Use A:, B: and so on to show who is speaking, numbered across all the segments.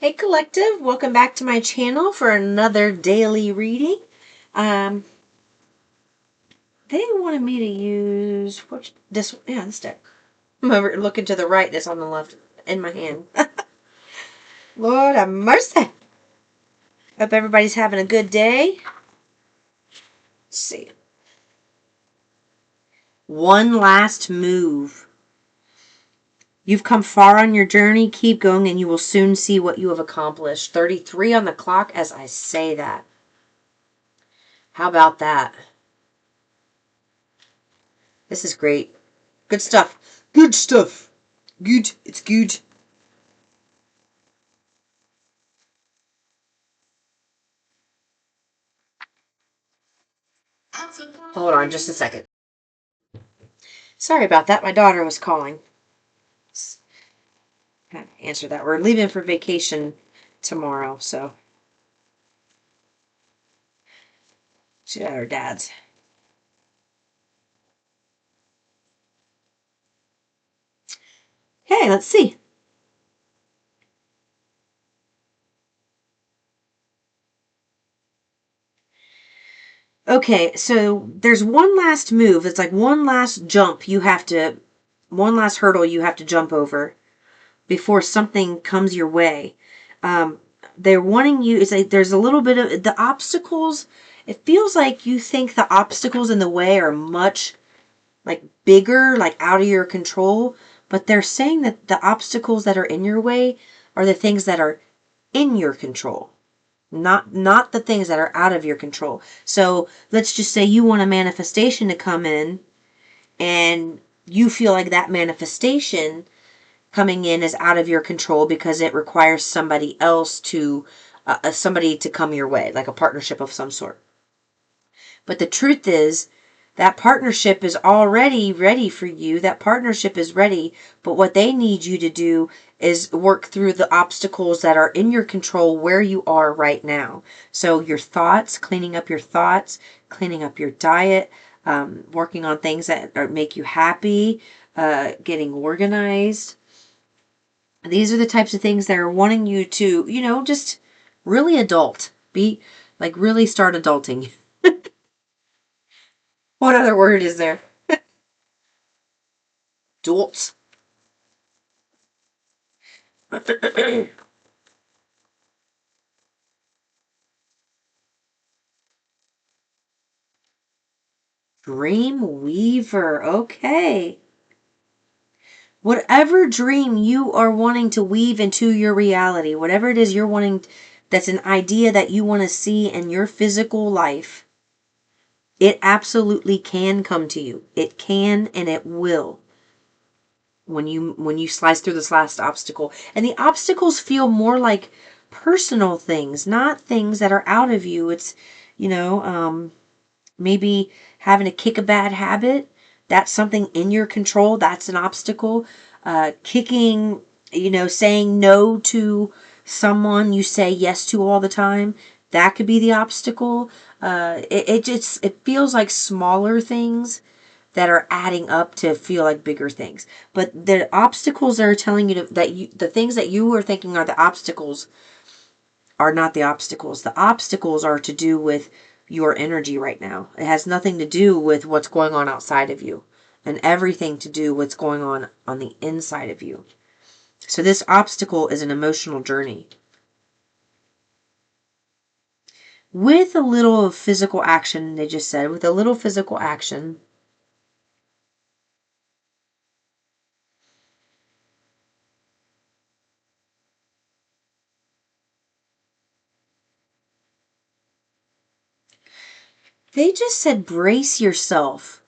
A: Hey Collective, welcome back to my channel for another daily reading. They wanted me to use this deck. I'm over looking to the right, this on the left in my hand. Lord have mercy. Hope everybody's having a good day. Let's see. One last move. You've come far on your journey. Keep going and you will soon see what you have accomplished. 33 on the clock as I say that. How about that? This is great. Good stuff. Good stuff. Good. It's good. Hold on just a second. Sorry about that. My daughter was calling. Answer that. We're leaving for vacation tomorrow, so she's at her dad's. Hey, let's see. Okay, so there's one last move. It's like one last jump one last hurdle you have to jump over before something comes your way. They're wanting you, it's like there's a little bit of the obstacles. It feels like you think the obstacles in the way are much like bigger, like out of your control, but they're saying that the obstacles that are in your way are the things that are in your control. Not the things that are out of your control. So let's just say you want a manifestation to come in and you feel like that manifestation coming in is out of your control because it requires somebody else to somebody to come your way, like a partnership of some sort. But the truth is that partnership is already ready for you. That partnership is ready, but what they need you to do is work through the obstacles that are in your control where you are right now. So your thoughts, cleaning up your thoughts, cleaning up your diet, working on things that make you happy, getting organized. These are the types of things that are wanting you to, just really adult. Be like really start adulting. What other word is there? Adults. Dream Weaver. Okay. Whatever dream you are wanting to weave into your reality, whatever it is you're wanting, that's an idea that you want to see in your physical life, it absolutely can come to you. It can and it will. When you slice through this last obstacle. And the obstacles feel more like personal things, not things that are out of you. It's, maybe having to kick a bad habit. That's something in your control. That's an obstacle. Kicking, saying no to someone you say yes to all the time. That could be the obstacle. It feels like smaller things that are adding up to feel like bigger things. But the obstacles that are telling you the things that you were thinking are the obstacles are not the obstacles. The obstacles are to do with your energy right now. It has nothing to do with what's going on outside of you and everything to do with what's going on the inside of you. So this obstacle is an emotional journey. With a little physical action, they just said, with a little physical action, they just said brace yourself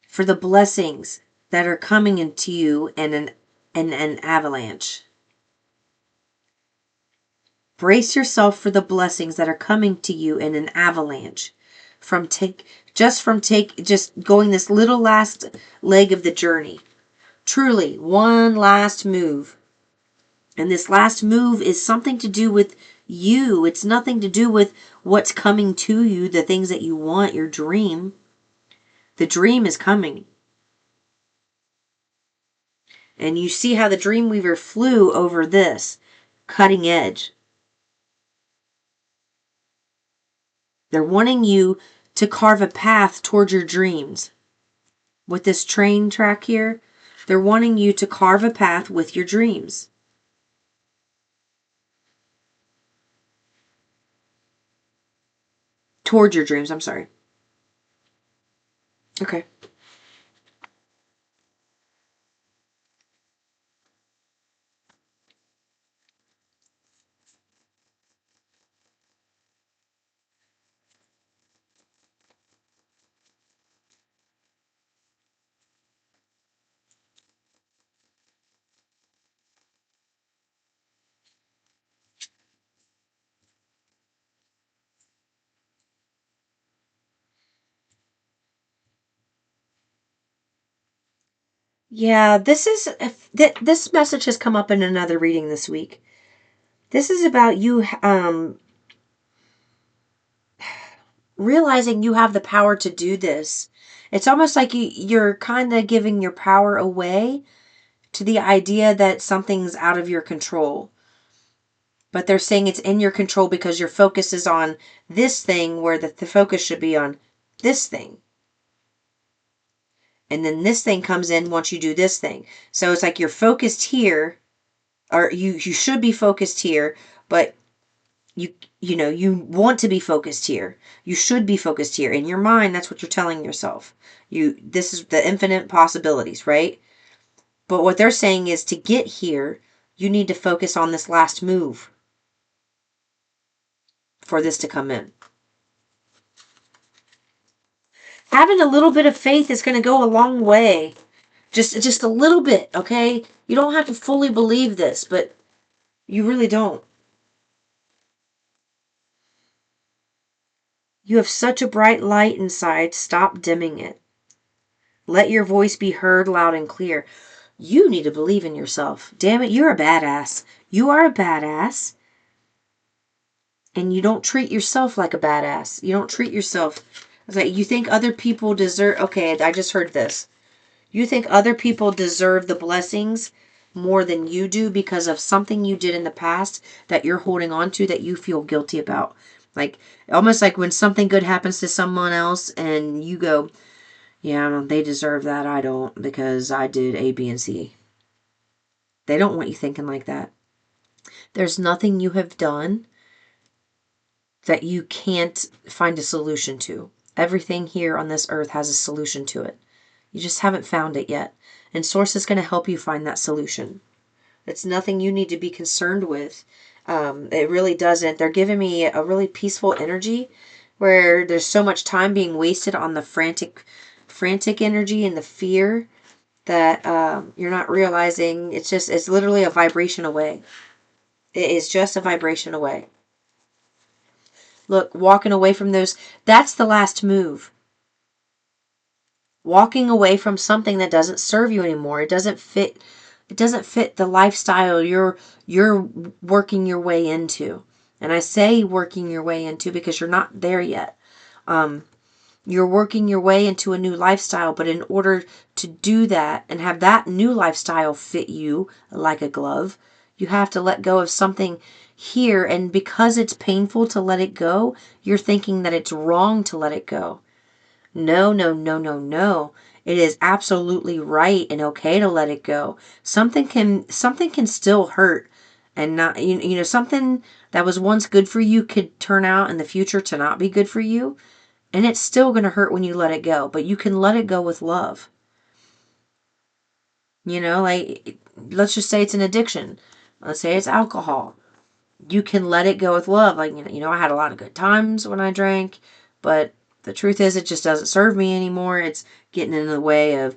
A: for the blessings that are coming into you in an avalanche. Brace yourself for the blessings that are coming to you in an avalanche just going this little last leg of the journey. Truly, one last move. And this last move is something to do with you. It's nothing to do with what's coming to you, the things that you want, your dream. The dream is coming. And you see how the Dreamweaver flew over this. cutting edge. They're wanting you to carve a path towards your dreams. With this train track here, they're wanting you to carve a path with your dreams. Towards your dreams, I'm sorry. Okay. Yeah, this message has come up in another reading this week. This is about you realizing you have the power to do this. It's almost like you're kind of giving your power away to the idea that something's out of your control. But they're saying it's in your control because your focus is on this thing where the focus should be on this thing. And then this thing comes in once you do this thing. So it's like you're focused here, or you should be focused here, but you want to be focused here. You should be focused here. In your mind, that's what you're telling yourself. This is the infinite possibilities, right? But what they're saying is to get here, you need to focus on this last move for this to come in. Having a little bit of faith is going to go a long way. Just a little bit, okay? You don't have to fully believe this, but you really don't. You have such a bright light inside. Stop dimming it. Let your voice be heard loud and clear. You need to believe in yourself. Damn it, you're a badass. You are a badass. And you don't treat yourself like a badass. You don't treat yourself. It's like you think other people deserve. Okay, I just heard this. You think other people deserve the blessings more than you do because of something you did in the past that you're holding on to that you feel guilty about. Like, almost like when something good happens to someone else and you go, yeah, they deserve that. I don't because I did A, B, and C. They don't want you thinking like that. There's nothing you have done that you can't find a solution to. Everything here on this earth has a solution to it. You just haven't found it yet. And Source is going to help you find that solution. It's nothing you need to be concerned with. It really doesn't. They're giving me a really peaceful energy where there's so much time being wasted on the frantic energy and the fear that you're not realizing. It's literally a vibration away. It is just a vibration away. Look, walking away from those, that's the last move. Walking away from something that doesn't serve you anymore. It doesn't fit the lifestyle you're working your way into. And I say working your way into because you're not there yet. You're working your way into a new lifestyle, but in order to do that and have that new lifestyle fit you like a glove, you have to let go of something here. And because it's painful to let it go, you're thinking that it's wrong to let it go. No, no, no, no, no. It is absolutely right and okay to let it go. Something can still hurt and not something that was once good for you could turn out in the future to not be good for you, and it's still going to hurt when you let it go, but you can let it go with love. Like let's just say it's an addiction. Let's say it's alcohol. You can let it go with love. Like, I had a lot of good times when I drank, but the truth is it just doesn't serve me anymore. It's getting in the way of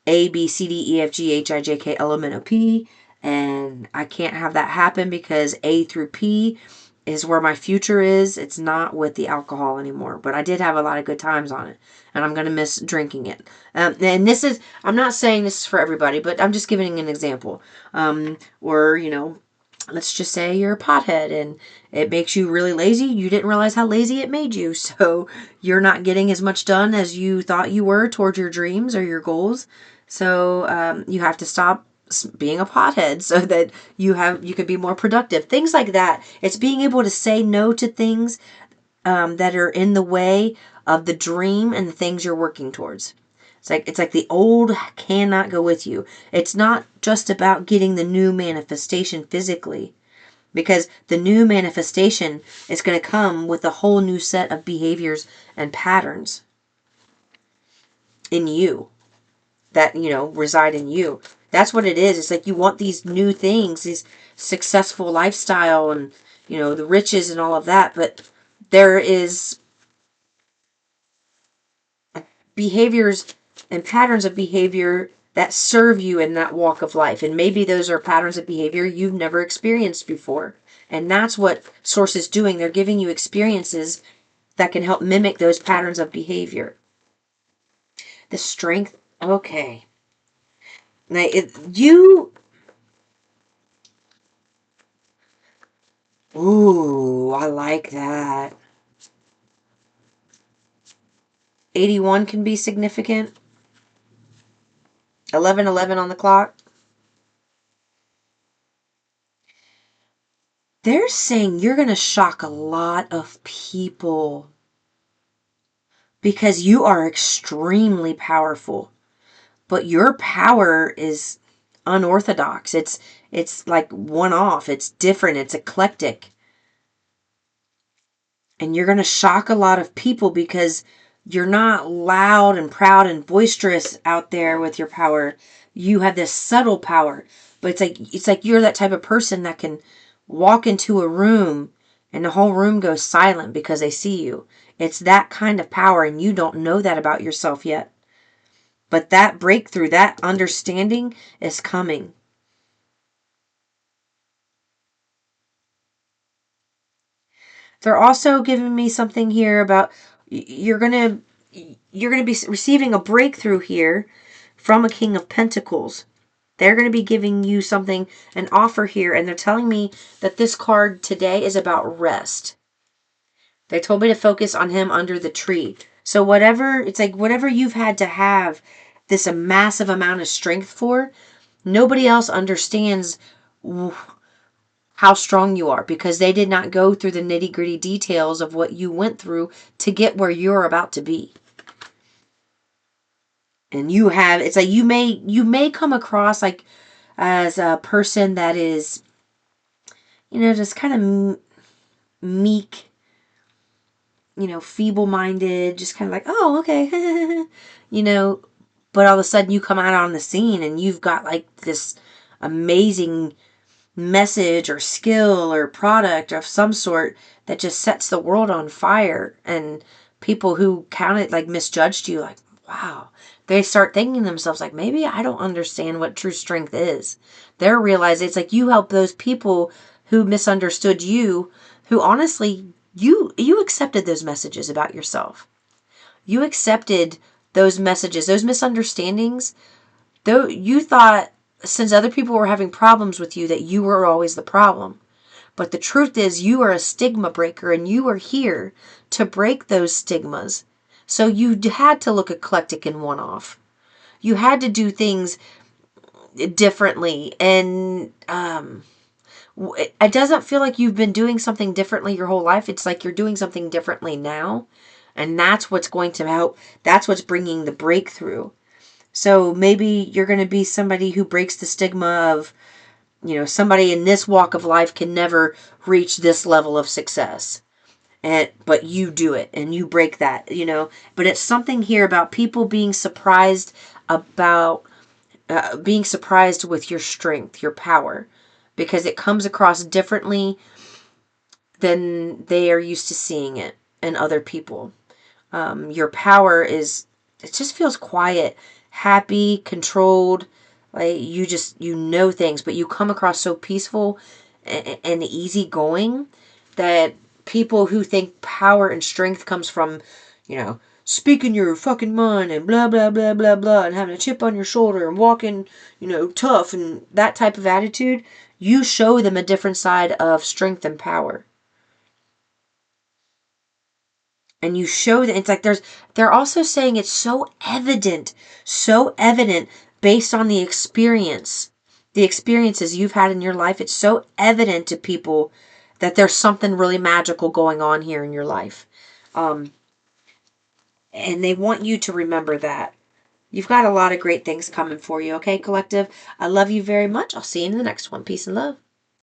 A: A, B, C, D, E, F, G, H, I, J, K, L, M, N, O, P. And I can't have that happen because A through P is where my future is. It's not with the alcohol anymore. But I did have a lot of good times on it. And I'm going to miss drinking it. And I'm not saying this is for everybody, but I'm just giving an example. Or, let's just say you're a pothead and it makes you really lazy. You didn't realize how lazy it made you. So you're not getting as much done as you thought you were towards your dreams or your goals. So you have to stop being a pothead so that you could be more productive. Things like that. It's being able to say no to things that are in the way of the dream and the things you're working towards. It's like the old cannot go with you. It's not just about getting the new manifestation physically, because the new manifestation is going to come with a whole new set of behaviors and patterns in you that, reside in you. That's what it is. It's like you want these new things, these successful lifestyle and, the riches and all of that, but there is behaviors and patterns of behavior that serve you in that walk of life. And maybe those are patterns of behavior you've never experienced before. And that's what Source is doing. They're giving you experiences that can help mimic those patterns of behavior. The strength. Okay. Now, Ooh, I like that. 81 can be significant. 11:11 on the clock. They're saying you're going to shock a lot of people because you are extremely powerful. But your power is unorthodox. It's like one off. It's different. It's eclectic. And you're going to shock a lot of people because you're not loud and proud and boisterous out there with your power. You have this subtle power. But it's like you're that type of person that can walk into a room and the whole room goes silent because they see you. It's that kind of power, and you don't know that about yourself yet. But that breakthrough, that understanding is coming. They're also giving me something here about you're going to be receiving a breakthrough here from a King of Pentacles. They're going to be giving you something, an offer here, and they're telling me that this card today is about rest. They told me to focus on him under the tree. So it's like whatever you've had to have this a massive amount of strength for, nobody else understands how strong you are because they did not go through the nitty-gritty details of what you went through to get where you're about to be. And it's like you may come across like as a person that is, just kind of meek, feeble-minded, just kind of like, oh, okay, but all of a sudden you come out on the scene and you've got like this amazing message or skill or product of some sort that just sets the world on fire, and people who counted like misjudged you, like, wow, they start thinking to themselves like, maybe I don't understand what true strength is. They're realizing it's like you help those people who misunderstood you, who honestly you accepted those messages about yourself. You accepted those messages, those misunderstandings. Though you thought, since other people were having problems with you, that you were always the problem. But the truth is, you are a stigma breaker, and you are here to break those stigmas. So you had to look eclectic and one-off. You had to do things differently. And it doesn't feel like you've been doing something differently your whole life. It's like you're doing something differently now. And that's what's going to help. That's what's bringing the breakthrough. So maybe you're going to be somebody who breaks the stigma of, somebody in this walk of life can never reach this level of success. But you do it and you break that, But it's something here about people being surprised being surprised with your strength, your power, because it comes across differently than they are used to seeing it in other people. Your power it just feels quiet, happy, controlled. Like you know things, but you come across so peaceful and easygoing that people who think power and strength comes from, speaking your fucking mind and blah, blah, blah, blah, blah, and having a chip on your shoulder and walking, tough and that type of attitude, you show them a different side of strength and power. And you show that it's like they're also saying it's so evident based on the experience the experiences you've had in your life, it's so evident to people that there's something really magical going on here in your life. And they want you to remember that. You've got a lot of great things coming for you, okay, collective? I love you very much. I'll see you in the next one. Peace and love.